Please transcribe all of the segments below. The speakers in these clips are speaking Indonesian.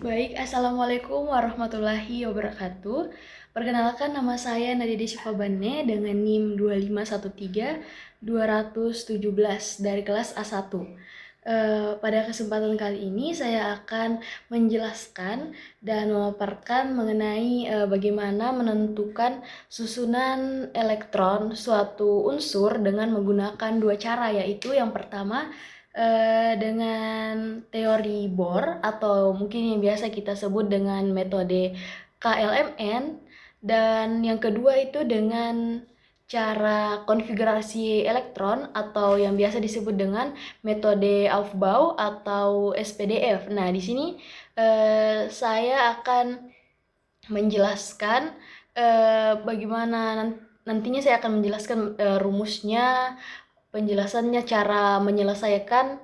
Baik, Assalamualaikum warahmatullahi wabarakatuh. Perkenalkan, nama saya Nadia Desyifa Bane dengan NIM 2513217 dari kelas A1. Pada kesempatan kali ini saya akan menjelaskan dan memaparkan mengenai bagaimana menentukan susunan elektron suatu unsur dengan menggunakan dua cara, yaitu yang pertama dengan teori Bohr atau mungkin yang biasa kita sebut dengan metode KLMN, dan yang kedua itu dengan cara konfigurasi elektron atau yang biasa disebut dengan metode Aufbau atau SPDF. Nah, di sini saya akan menjelaskan bagaimana nantinya saya akan menjelaskan rumusnya, penjelasannya, cara menyelesaikan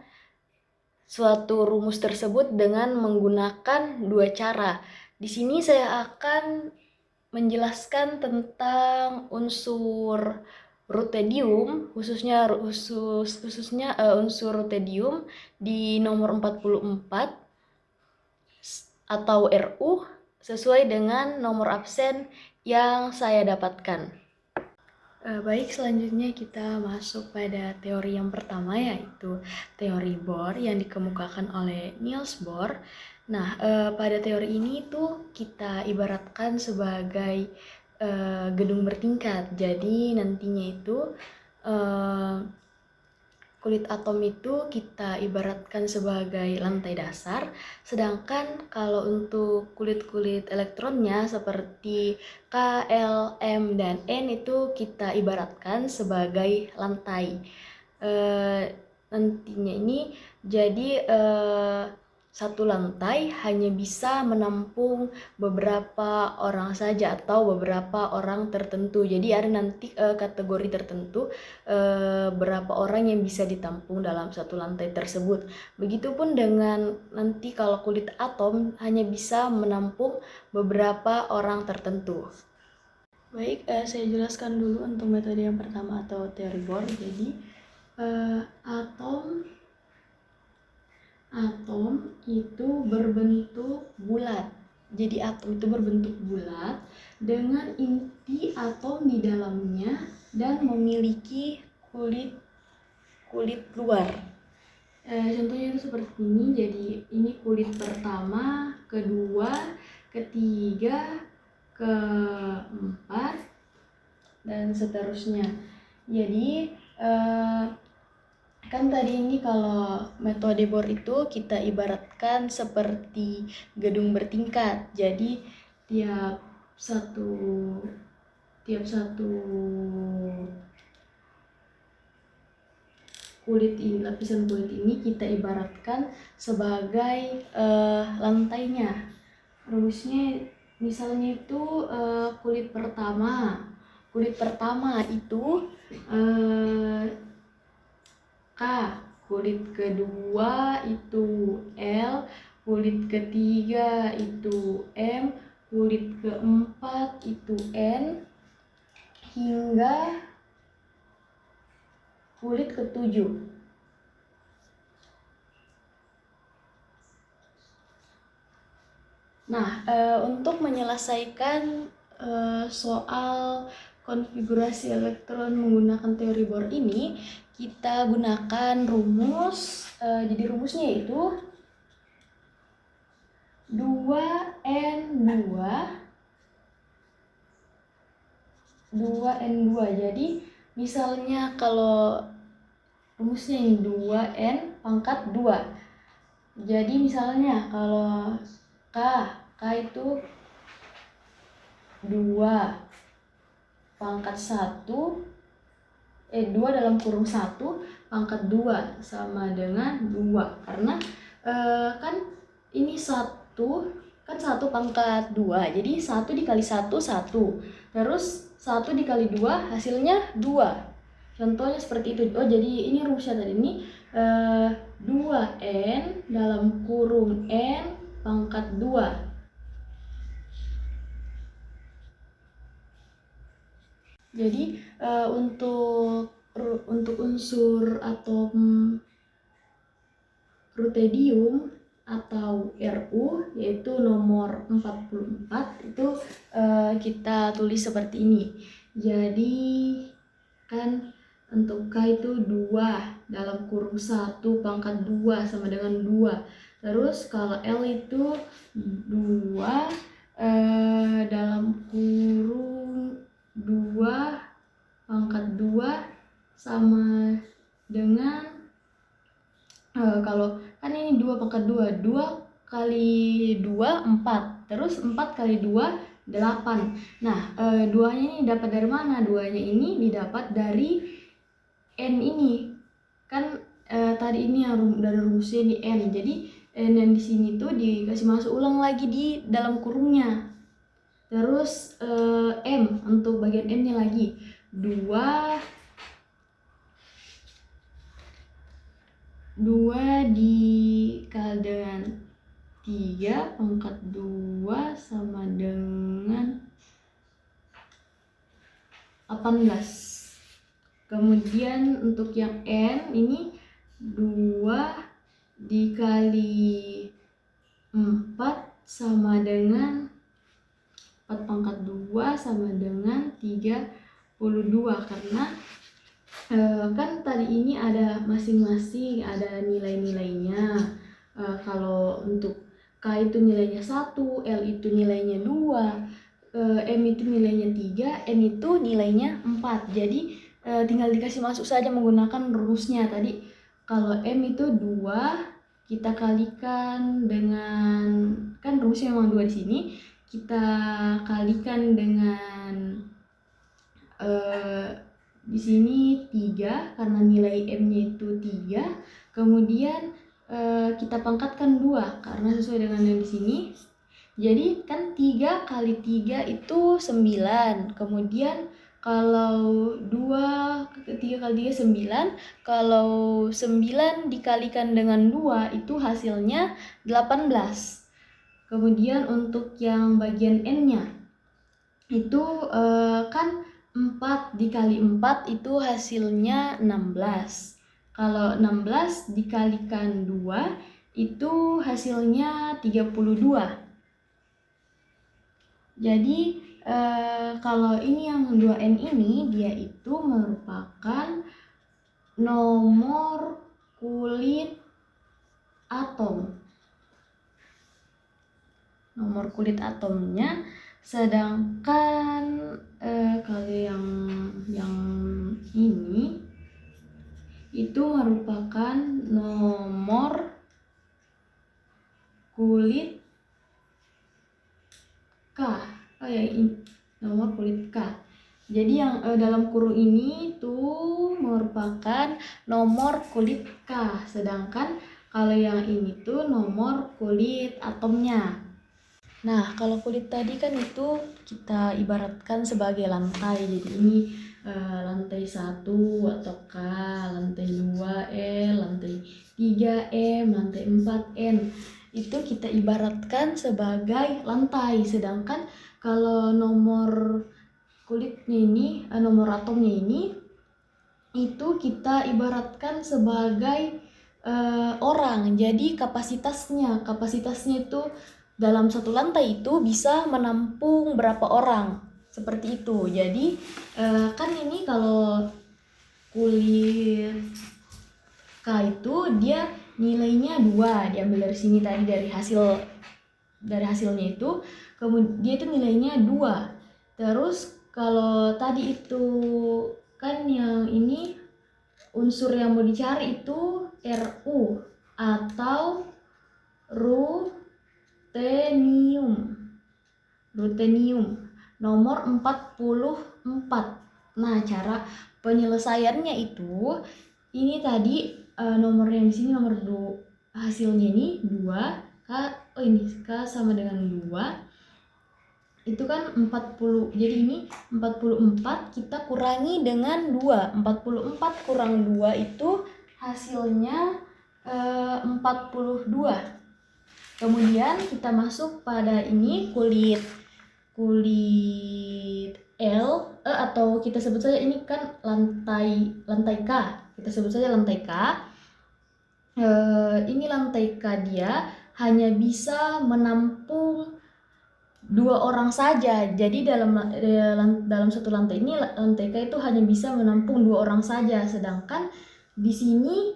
suatu rumus tersebut dengan menggunakan dua cara. Di sini saya akan menjelaskan tentang unsur rutenium, khususnya unsur rutenium di nomor 44 atau Ru sesuai dengan nomor absen yang saya dapatkan. Baik, selanjutnya kita masuk pada teori yang pertama, yaitu teori Bohr yang dikemukakan oleh Niels Bohr. Nah, pada teori ini tuh kita ibaratkan sebagai gedung bertingkat. Jadi nantinya itu kulit atom itu kita ibaratkan sebagai lantai dasar, sedangkan kalau untuk kulit-kulit elektronnya seperti K, L, M, dan N itu kita ibaratkan sebagai lantai. Nantinya ini jadi satu lantai hanya bisa menampung beberapa orang saja atau beberapa orang tertentu. Jadi ada nanti kategori tertentu berapa orang yang bisa ditampung dalam satu lantai tersebut. Begitupun dengan nanti kalau kulit atom hanya bisa menampung beberapa orang tertentu. Baik, saya jelaskan dulu untuk metode yang pertama atau teori Bohr. Jadi atom itu berbentuk bulat. Jadi atom itu berbentuk bulat dengan inti atom di dalamnya dan memiliki kulit luar. Contohnya itu seperti ini. Jadi ini kulit pertama, kedua, ketiga, keempat, dan seterusnya. Jadi kan tadi ini kalau metode Bohr itu kita ibaratkan seperti gedung bertingkat. Jadi tiap satu lapisan kulit ini kita ibaratkan sebagai lantainya. Rumusnya misalnya itu kulit pertama itu K, kulit kedua itu L, kulit ketiga itu M, kulit keempat itu N, hingga kulit ketujuh. Nah, untuk menyelesaikan soal konfigurasi elektron menggunakan teori Bohr ini, kita gunakan rumus. Jadi rumusnya itu 2N2. Jadi misalnya kalau rumusnya ini 2N pangkat 2. Jadi misalnya kalau K itu 2 pangkat 1, 2 dalam kurung 1 pangkat 2 sama dengan 2. Karena kan ini 1 kan 1 pangkat 2. Jadi 1 dikali 1, 1. Terus 1 dikali 2 hasilnya 2. Contohnya seperti itu. Oh, jadi ini rumusnya tadi ini 2N dalam kurung N pangkat 2. Jadi untuk unsur atom rutenium atau RU, yaitu nomor 44, itu kita tulis seperti ini. Jadi kan untuk K itu 2 dalam kurung 1 pangkat 2 sama dengan 2. Terus kalau L itu 2 dalam kurung 2 pangkat 2 sama dengan kalau kan ini 2 pangkat 2, 2 kali 2 4, terus 4 kali 2 8. Nah, 2-nya ini dapat dari mana? 2-nya ini didapat dari N ini. Kan tadi ini yang dari rumusnya di N. Jadi N yang di sini tuh dikasih masuk ulang lagi di dalam kurungnya. Terus M untuk bagian M-nya lagi 2 dikali dengan 3 pangkat 2 sama dengan 18. Kemudian untuk yang N ini 2 dikali 4 sama dengan 4 pangkat 2 sama dengan 32, karena kan tadi ini ada masing-masing ada nilai-nilainya. Kalau untuk K itu nilainya 1, L itu nilainya 2, M itu nilainya 3, N itu nilainya 4. Jadi tinggal dikasih masuk saja menggunakan rumusnya tadi. Kalau M itu 2, kita kalikan dengan, kan rumusnya memang 2 di sini, kita kalikan dengan di sini 3 karena nilai M-nya itu 3. Kemudian kita pangkatkan 2 karena sesuai dengan yang di sini. Jadi kan 3 kali 3 itu 9. Kemudian kalau 3 kali 3 9. Kalau 9 dikalikan dengan 2 itu hasilnya 18. Kemudian untuk yang bagian N-nya itu kan 4 dikali 4 itu hasilnya 16. Kalau 16 dikalikan 2 itu hasilnya 32. Jadi kalau ini yang 2N ini dia itu merupakan nomor kulit atom. Nomor kulit atomnya. Sedangkan kalau yang ini itu merupakan nomor kulit K. Ini nomor kulit K. Jadi yang dalam kurung ini tuh merupakan nomor kulit K. Sedangkan kalau yang ini tuh nomor kulit atomnya. Nah, kalau kulit tadi kan itu kita ibaratkan sebagai lantai. Jadi ini lantai 1 atau K, lantai 2 L, lantai 3 M, lantai 4 N. Itu kita ibaratkan sebagai lantai. Sedangkan kalau nomor kulitnya ini, nomor atomnya ini, itu kita ibaratkan sebagai orang. Jadi kapasitasnya itu dalam satu lantai itu bisa menampung berapa orang, seperti itu. Jadi kan ini kalau kulit K itu dia nilainya 2, diambil dari sini tadi dari hasilnya itu, kemudian dia itu nilainya 2. Terus kalau tadi itu kan yang ini unsur yang mau dicari itu Ru atau rutenium nomor 44. Nah, cara penyelesaiannya itu ini tadi nomor yang di sini nomor 2, hasilnya ini 2 K, ini K sama dengan 2. Itu kan 40. Jadi ini 44 kita kurangi dengan 2. 44 kurang 2 itu hasilnya 42. Kemudian kita masuk pada ini kulit L, atau kita sebut saja ini kan lantai K. Kita sebut saja lantai K. Ini lantai K dia hanya bisa menampung 2 orang saja. Jadi dalam satu lantai ini, lantai K itu hanya bisa menampung 2 orang saja, sedangkan di sini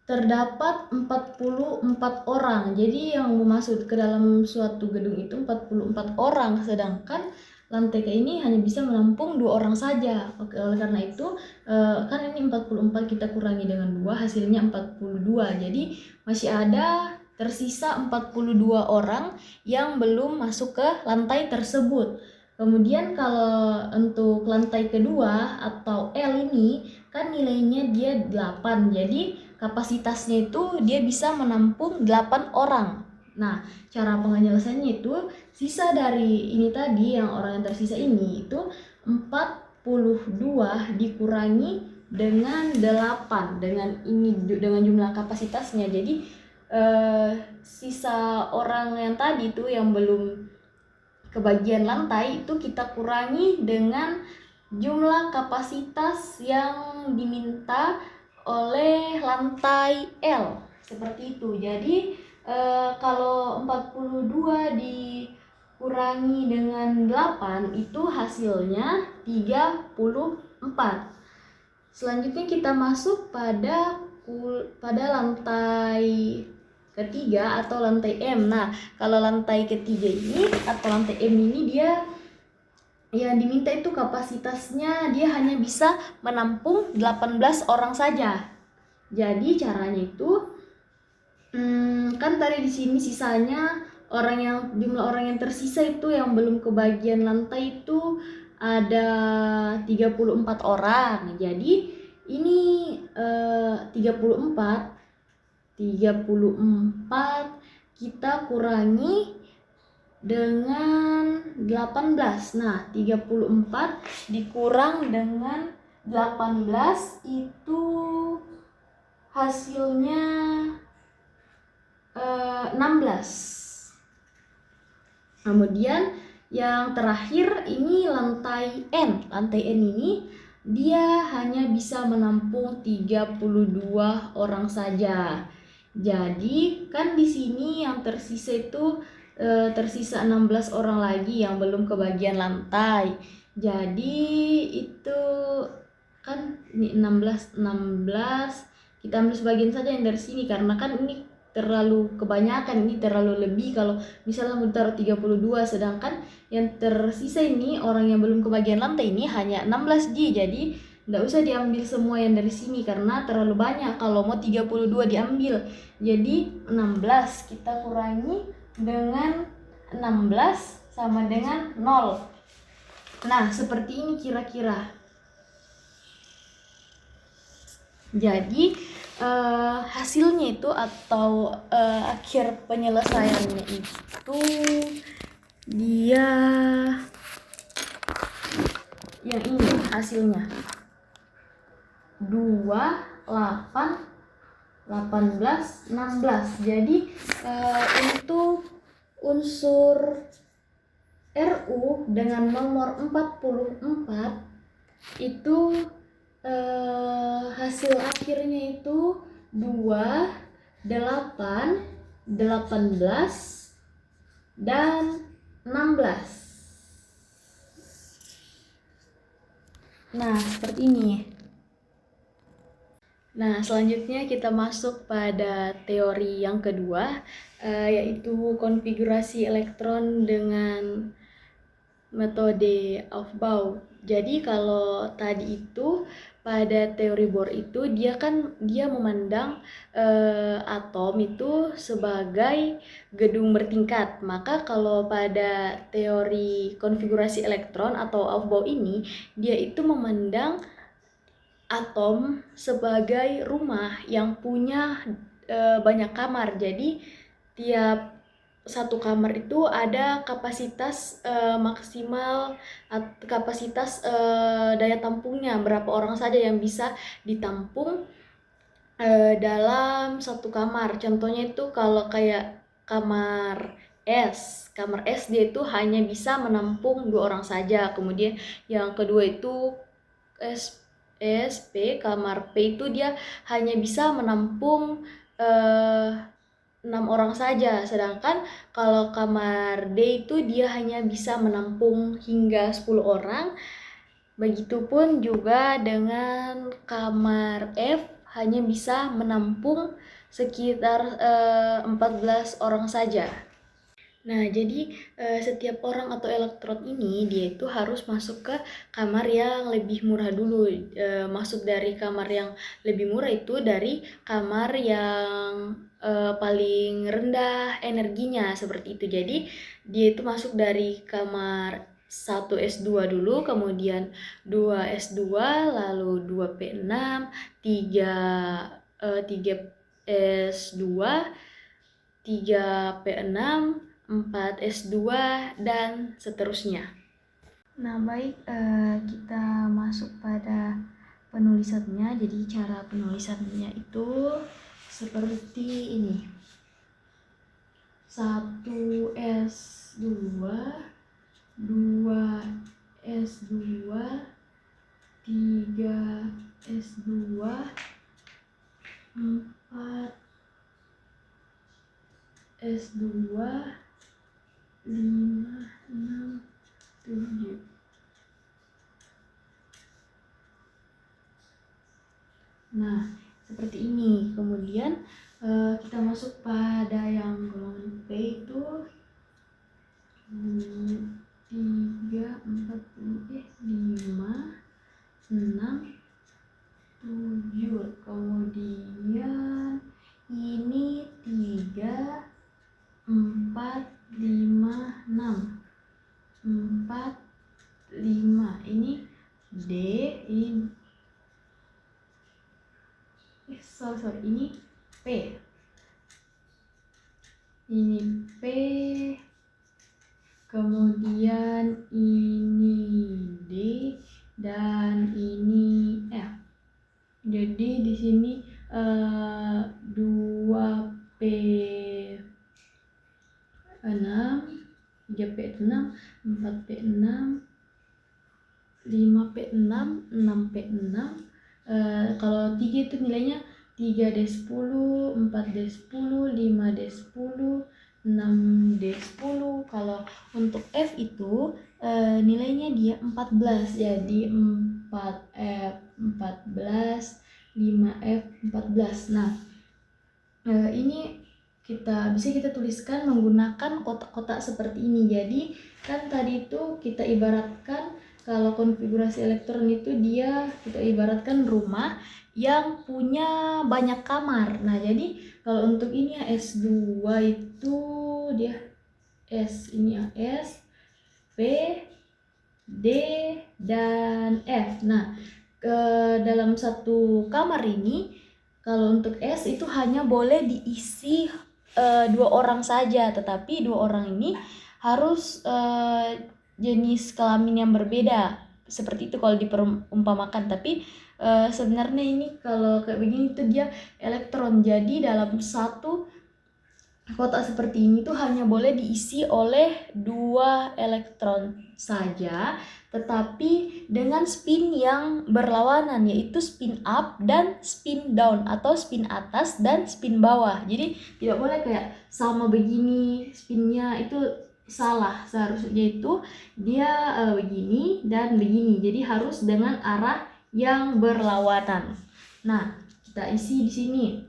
terdapat 44 orang. Jadi yang masuk ke dalam suatu gedung itu 44 orang, sedangkan lantai K ini hanya bisa menampung 2 orang saja. Oke, oleh karena itu kan ini 44 kita kurangi dengan 2, hasilnya 42. Jadi masih ada tersisa 42 orang yang belum masuk ke lantai tersebut. Kemudian kalau untuk lantai kedua atau L ini kan nilainya dia 8. Jadi kapasitasnya itu dia bisa menampung 8 orang. Nah, cara penyelesaiannya itu sisa dari ini tadi, yang orang yang tersisa ini itu 42 dikurangi dengan 8, dengan jumlah kapasitasnya. Jadi sisa orang yang tadi itu yang belum kebagian lantai itu kita kurangi dengan jumlah kapasitas yang diminta oleh lantai L, seperti itu. Jadi kalau 42 dikurangi dengan 8 itu hasilnya 34. Selanjutnya kita masuk pada lantai ketiga atau lantai M. Nah, kalau lantai ketiga ini atau lantai M ini dia yang diminta itu kapasitasnya dia hanya bisa menampung 18 orang saja. Jadi caranya itu kan tadi di sini sisanya jumlah orang yang tersisa itu yang belum kebagian lantai itu ada 34 orang. Jadi ini 34 kita kurangi dengan 18. Nah, 34 dikurang dengan 18 itu hasilnya 16. Kemudian yang terakhir ini lantai N. Lantai N ini dia hanya bisa menampung 32 orang saja. Jadi kan di sini yang tersisa itu tersisa 16 orang lagi yang belum kebagian lantai. Jadi itu kan ini 16 kita ambil sebagian saja yang dari sini, karena kan ini terlalu kebanyakan, ini terlalu lebih kalau misalnya mau taruh 32, sedangkan yang tersisa ini orang yang belum kebagian lantai ini hanya 16 jadi nggak usah diambil semua yang dari sini karena terlalu banyak kalau mau 32 diambil. Jadi 16 kita kurangi dengan 16 sama dengan 0. Nah, seperti ini kira-kira. Jadi hasilnya itu atau akhir penyelesaiannya itu dia yang ini hasilnya 2, 8, 18, 16. Jadi untuk unsur RU dengan nomor 44 itu hasil akhirnya itu 2, 8, 18, dan 16. Nah, seperti ini. Nah, selanjutnya kita masuk pada teori yang kedua, yaitu konfigurasi elektron dengan metode Aufbau. Jadi kalau tadi itu pada teori Bohr itu dia memandang atom itu sebagai gedung bertingkat. Maka kalau pada teori konfigurasi elektron atau Aufbau ini dia itu memandang atom sebagai rumah yang punya banyak kamar. Jadi tiap satu kamar itu ada kapasitas maksimal kapasitas daya tampungnya, berapa orang saja yang bisa ditampung dalam satu kamar. Contohnya itu kalau kayak kamar S dia itu hanya bisa menampung 2 orang saja. Kemudian yang kedua itu SP kamar P itu dia hanya bisa menampung 6 orang saja, sedangkan kalau kamar D itu dia hanya bisa menampung hingga 10 orang. Begitupun juga dengan kamar F hanya bisa menampung sekitar 14 orang saja. Nah, jadi setiap orang atau elektrod ini dia itu harus masuk ke kamar yang lebih murah dulu. Masuk dari kamar yang lebih murah itu dari kamar yang paling rendah energinya, seperti itu. Jadi dia itu masuk dari kamar 1S2 dulu, kemudian 2S2, lalu 2P6, 3S2, 3P6, 4S2, dan seterusnya. Nah, baik, kita masuk pada penulisannya. Jadi cara penulisannya itu seperti ini. 1S2, 2S2, 3S2, 4S2, 5, 6, 7. Nah, seperti ini. Kemudian kita masuk pada yang golongan P itu 3, 4, 5, 6, 7. Kemudian ini 3, 4, 5, 6. 4, 5. Ini D, ini ini P. Ini P. Kemudian ini D dan ini F. Jadi di sini 2P6, 3P6, 4P6, 5P6, 6P6. Kalau 3 itu nilainya 3D10, 4D10, 5D10, 6D10. Kalau untuk F itu nilainya dia 14, jadi 4F 14, 5F 14. Nah, ini bisa kita tuliskan menggunakan kotak-kotak seperti ini. Jadi kan tadi itu kita ibaratkan kalau konfigurasi elektron itu kita ibaratkan rumah yang punya banyak kamar. Nah, jadi kalau untuk ini ya S2 itu dia S, ini ya S, P, D, dan F. Nah, ke dalam satu kamar ini kalau untuk S itu hanya boleh diisi 2 orang saja, tetapi 2 orang ini harus jenis kelamin yang berbeda. Seperti itu kalau diperumpamakan, tapi sebenarnya ini kalau kayak begini tuh dia elektron. Jadi dalam satu kotak seperti ini tuh hanya boleh diisi oleh 2 elektron saja, tetapi dengan spin yang berlawanan, yaitu spin up dan spin down, atau spin atas dan spin bawah. Jadi tidak boleh kayak sama begini spinnya, itu salah. Seharusnya itu dia begini dan begini, jadi harus dengan arah yang berlawanan. Nah, kita isi di sini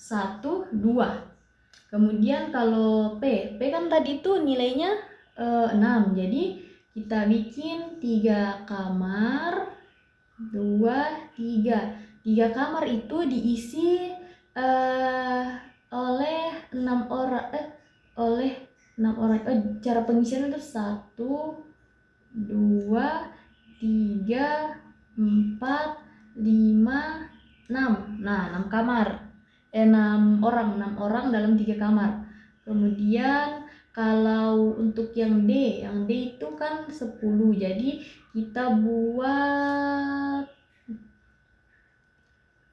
1, 2. Kemudian kalau P kan tadi itu nilainya 6. Jadi kita bikin 3 kamar, 2, 3. 3 kamar itu diisi oleh 6 orang. Cara pengisian itu 1, 2, 3, 4, 5, 6. Nah, 6 kamar. 6 orang dalam 3 kamar. Kemudian kalau untuk yang D itu kan 10. Jadi kita buat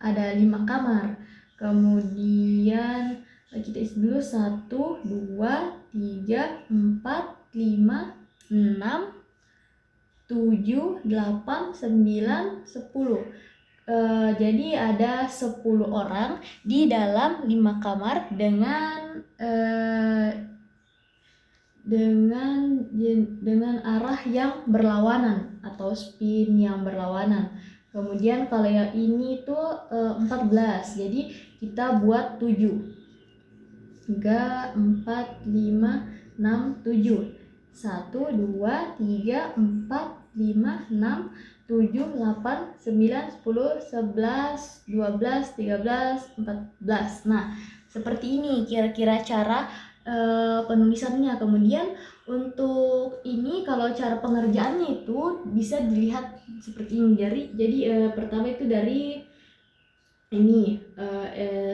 ada 5 kamar. Kemudian kita isi dulu 1, 2, 3, 4, 5, 6, 7, 8, 9, 10. Jadi ada 10 orang di dalam 5 kamar dengan arah yang berlawanan atau spin yang berlawanan. Kemudian kalau yang ini tuh 14. Jadi kita buat 7. 3, 4, 5, 6, 7. 1, 2, 3, 4, 5, 6, 7, 8, 9, 10, 11, 12, 13, 14. Nah, seperti ini kira-kira cara penulisannya. Kemudian untuk ini kalau cara pengerjaannya itu bisa dilihat seperti ini. Jadi pertama itu dari ini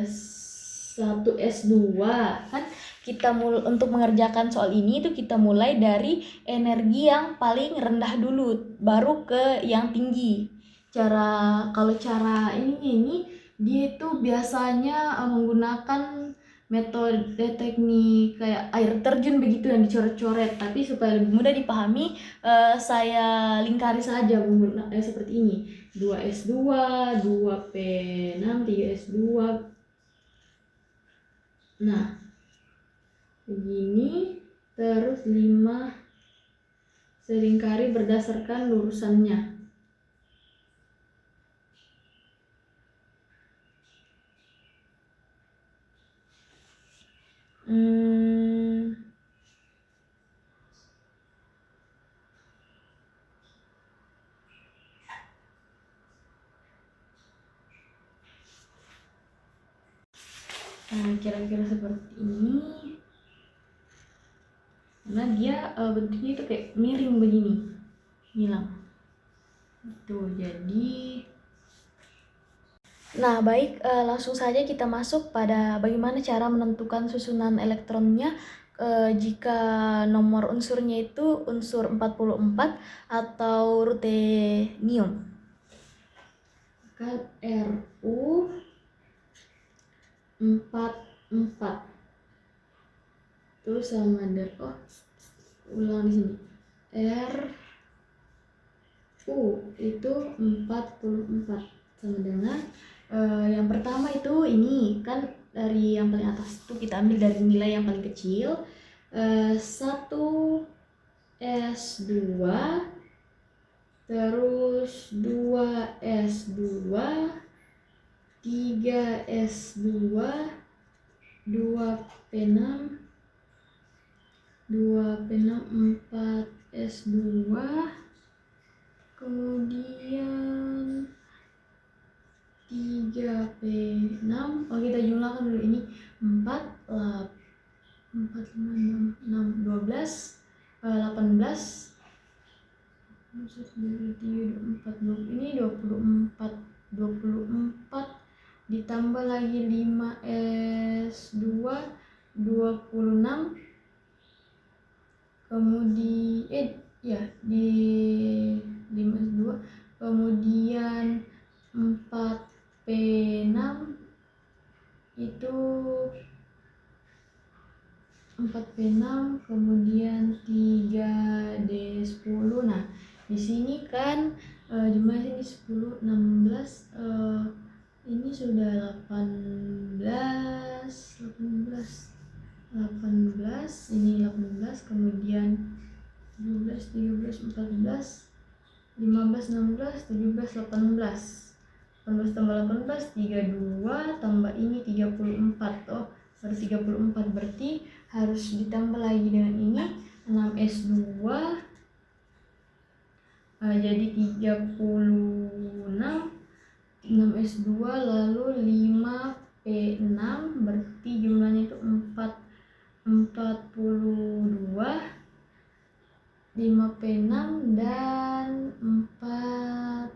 S1 S2 kan kita untuk mengerjakan soal ini itu kita mulai dari energi yang paling rendah dulu baru ke yang tinggi. Kalau cara ini dia itu biasanya menggunakan metode teknik kayak air terjun begitu yang dicoret-coret, tapi supaya lebih mudah dipahami saya lingkari saja seperti ini. 2S2, 2P6, 3S2. Nah, begini. Terus 5 selingkari berdasarkan lurusannya. Nah, kira-kira seperti ini. Karena dia bentuknya itu kayak miring begini, hilang. Tuh, jadi. Nah, baik, langsung saja kita masuk pada bagaimana cara menentukan susunan elektronnya jika nomor unsurnya itu unsur 44 atau rutenium. Kan Ru 44 terus sama dengan ulang di sini Ru itu 44 sama dengan yang pertama itu ini kan dari yang paling atas itu kita ambil dari nilai yang paling kecil. 1S2 terus 2S2 3S2 2P6 4S2 kemudian 3P6. Kita jumlahkan dulu ini 4 5 6 12 18 ini 24 ditambah lagi 5S2 26 kemudian di 5S2 kemudian 4P6 itu 4P6 kemudian 3D10. Nah, di sini kan jumlahnya ini 10 16 ini sudah 18 ini 18 kemudian 12 13 14 15 16 17 18 tambah 18 32 tambah ini 34. Baru 34 berarti harus ditambah lagi dengan ini 6S2 jadi 36 6S2 lalu 5P6 berarti jumlahnya itu 42 5P6 dan 4D.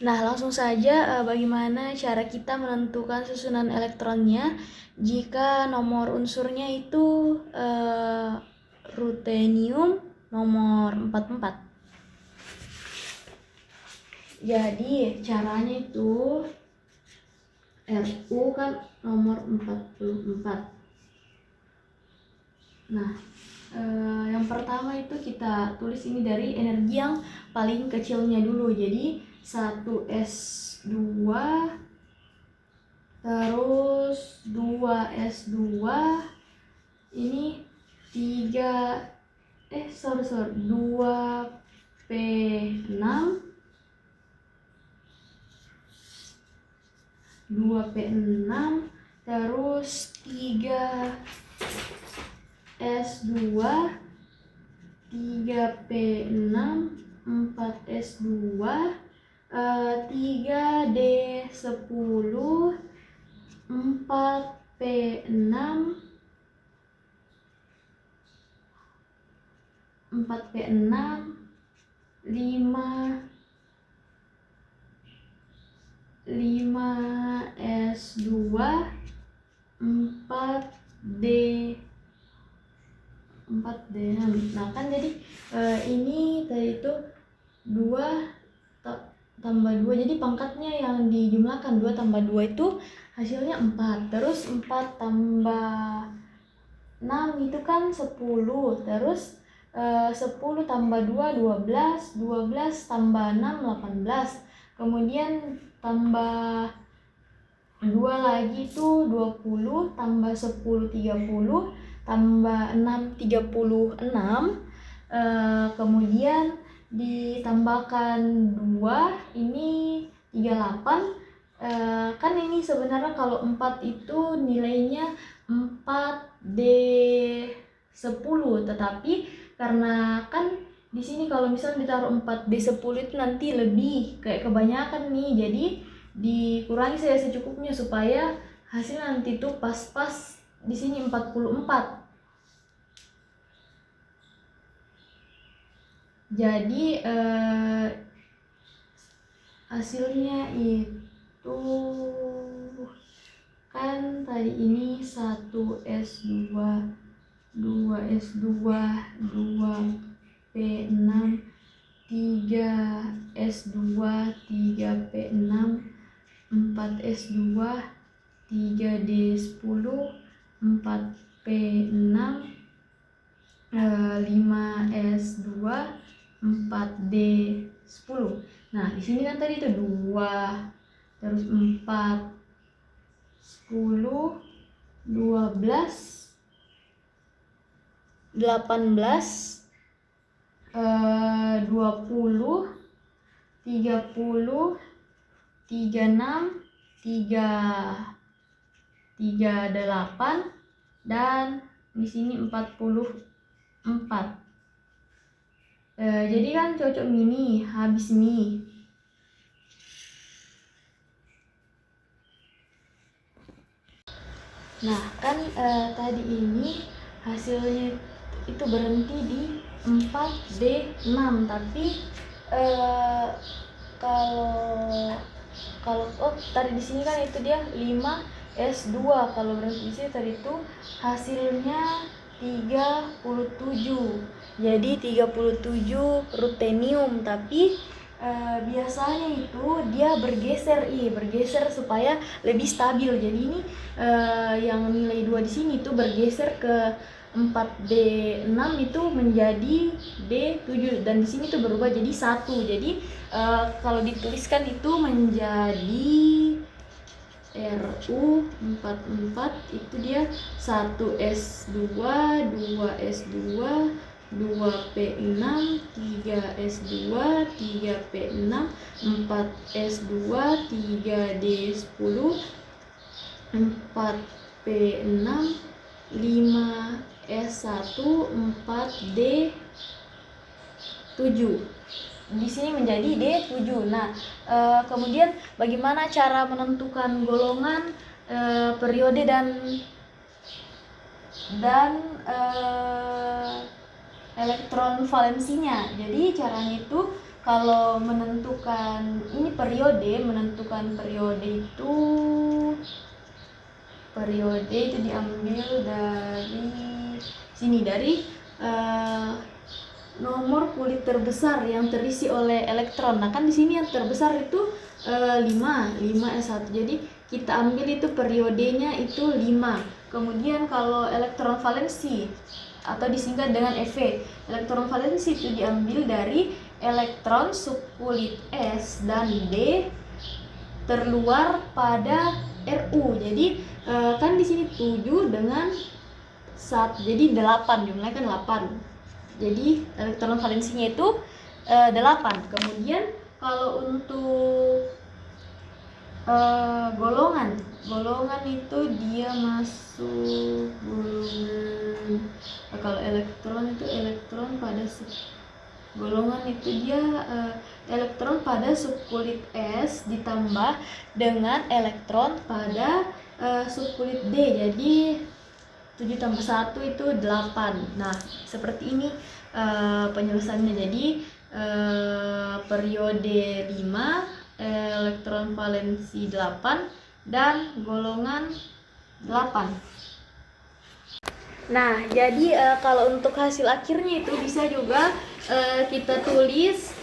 Nah, langsung saja bagaimana cara kita menentukan susunan elektronnya jika nomor unsurnya itu rutenium nomor 44. Jadi caranya itu Ru kan nomor 44. Nah, Yang pertama itu kita tulis ini dari energi yang paling kecilnya dulu. Jadi 1S2 terus 2S2 ini 2P6 terus 3S2 3P6 4S2 3D10 4P6 5S2 4D6. Nah kan jadi ini tadi itu 2 tambah 2, jadi pangkatnya yang dijumlahkan 2 tambah 2 itu hasilnya 4. Terus 4 tambah 6 itu kan 10. Terus 10 tambah 2 12, 12 tambah 6 18. Kemudian tambah 2 lagi itu 20, tambah 10 30, tambah 6 36. Kemudian ditambahkan 2 ini 38. Kan ini sebenarnya kalau 4 itu nilainya 4D10, tetapi karena kan di sini kalau misalnya ditaruh 4D10 itu nanti lebih kayak kebanyakan nih, jadi dikurangi saja secukupnya supaya hasil nanti tuh pas-pas di sini 44. Jadi hasilnya itu kan tadi ini 1S2 2S2 2P6 3S2 3P6 4S2 3D10 4P6 5S2 4D10. Nah, di sini kan tadi itu 2 terus 4 10 12 18 20 30 36 38 dan di sini 44. Jadi kan cocok mini habis mie. Nah kan tadi ini hasilnya itu berhenti di 4D6, tapi kalau tadi di sini kan itu dia 5S2, kalau berhenti di sini tadi itu hasilnya 37. Jadi 37 rutenium, tapi biasanya itu dia bergeser supaya lebih stabil. Jadi ini yang nilai 2 di sini itu bergeser ke 4D6 itu menjadi D7, dan di sini tuh berubah jadi 1. Jadi kalau dituliskan itu menjadi RU44 itu dia 1S2 2S2 2P6 3S2 3P6 4S2 3D10 4P6 5S1 4D7. Di sini menjadi D7. Nah, kemudian bagaimana cara menentukan golongan, periode dan elektron valensinya. Jadi caranya itu kalau menentukan ini menentukan periode itu diambil dari sini, dari nomor kulit terbesar yang terisi oleh elektron. Nah kan di sini yang terbesar itu 5S1. Jadi kita ambil itu periodenya itu 5. Kemudian kalau elektron valensi atau disingkat dengan EV. Elektron valensi itu diambil dari elektron subkulit S dan D terluar pada Ru. Jadi kan di sini 7 dengan 1, jadi 8, jumlahnya kan 8. Jadi elektron valensinya itu 8. Kemudian kalau untuk golongan itu dia masuk golongan, kalau elektron pada golongan itu dia elektron pada subkulit S ditambah dengan elektron pada subkulit D, jadi 7 tambah 1 itu 8. Nah, seperti ini penyelesaiannya. Jadi periode 5, elektron valensi 8 dan golongan 8. Nah, jadi kalau untuk hasil akhirnya itu bisa juga kita tulis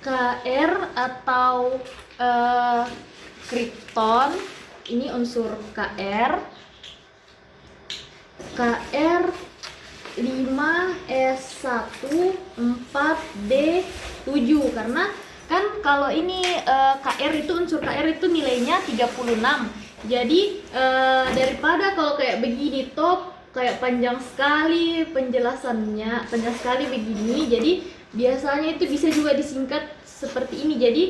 Kr atau kripton. Ini unsur Kr 5s1 4d7, karena kan kalau ini Kr itu unsur Kr itu nilainya 36. Jadi daripada kalau kayak begini top kayak panjang sekali penjelasannya, panjang sekali begini, jadi biasanya itu bisa juga disingkat seperti ini. Jadi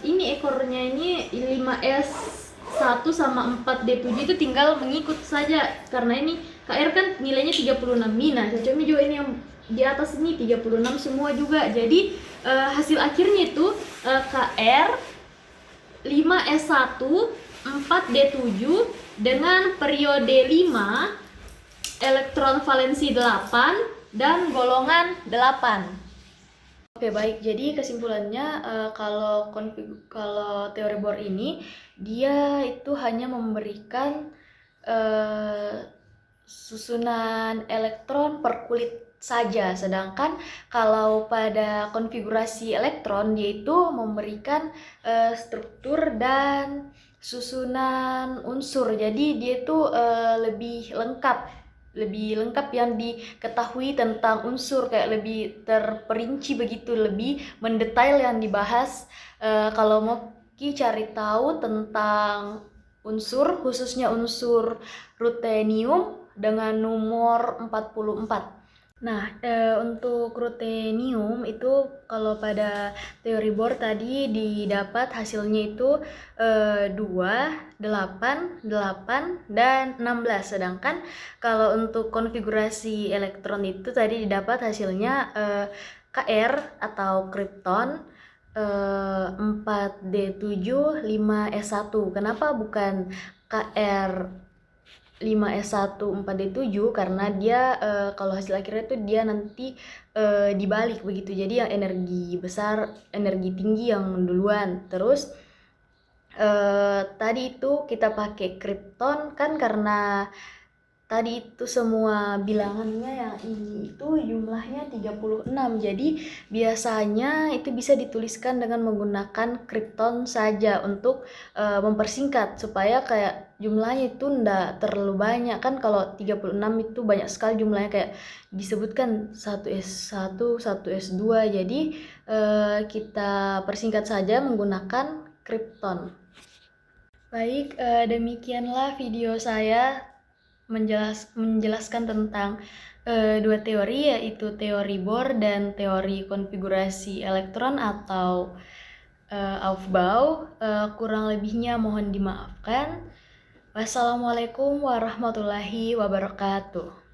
ini ekornya ini 5s1 sama 4d7 itu tinggal mengikut saja, karena ini Kr kan nilainya 36. Nah, cocoknya juga ini yang di atas ini 36 semua juga. Jadi hasil akhirnya itu Kr 5s1 4d7 dengan periode 5, elektron valensi 8 dan golongan 8. Oke, baik. Jadi kesimpulannya kalau teori Bohr ini dia itu hanya memberikan susunan elektron per kulit saja, sedangkan kalau pada konfigurasi elektron dia itu memberikan struktur dan susunan unsur. Jadi dia itu lebih lengkap yang diketahui tentang unsur, kayak lebih terperinci begitu, lebih mendetail yang dibahas. Kalau mau cari tahu tentang unsur, khususnya unsur rutenium dengan nomor 44. Nah, untuk rutenium itu kalau pada teori Bohr tadi didapat hasilnya itu 2, 8, 8, dan 16. Sedangkan kalau untuk konfigurasi elektron itu tadi didapat hasilnya Kr atau kripton 4d7 5s1. Kenapa bukan Kr 5s1 4d7? Karena dia kalau hasil akhirnya itu dia nanti dibalik begitu. Jadi yang energi besar, energi tinggi yang duluan. Terus tadi itu kita pakai kripton kan karena tadi itu semua bilangannya yang ini itu jumlahnya 36. Jadi biasanya itu bisa dituliskan dengan menggunakan kripton saja untuk mempersingkat supaya kayak jumlahnya itu ndak terlalu banyak. Kan kalau 36 itu banyak sekali jumlahnya, kayak disebutkan 1s1, 1s2. Jadi kita persingkat saja menggunakan kripton. Baik, demikianlah video saya menjelaskan tentang dua teori, yaitu teori Bohr dan teori konfigurasi elektron atau Aufbau. Kurang lebihnya mohon dimaafkan. Wassalamualaikum warahmatullahi wabarakatuh.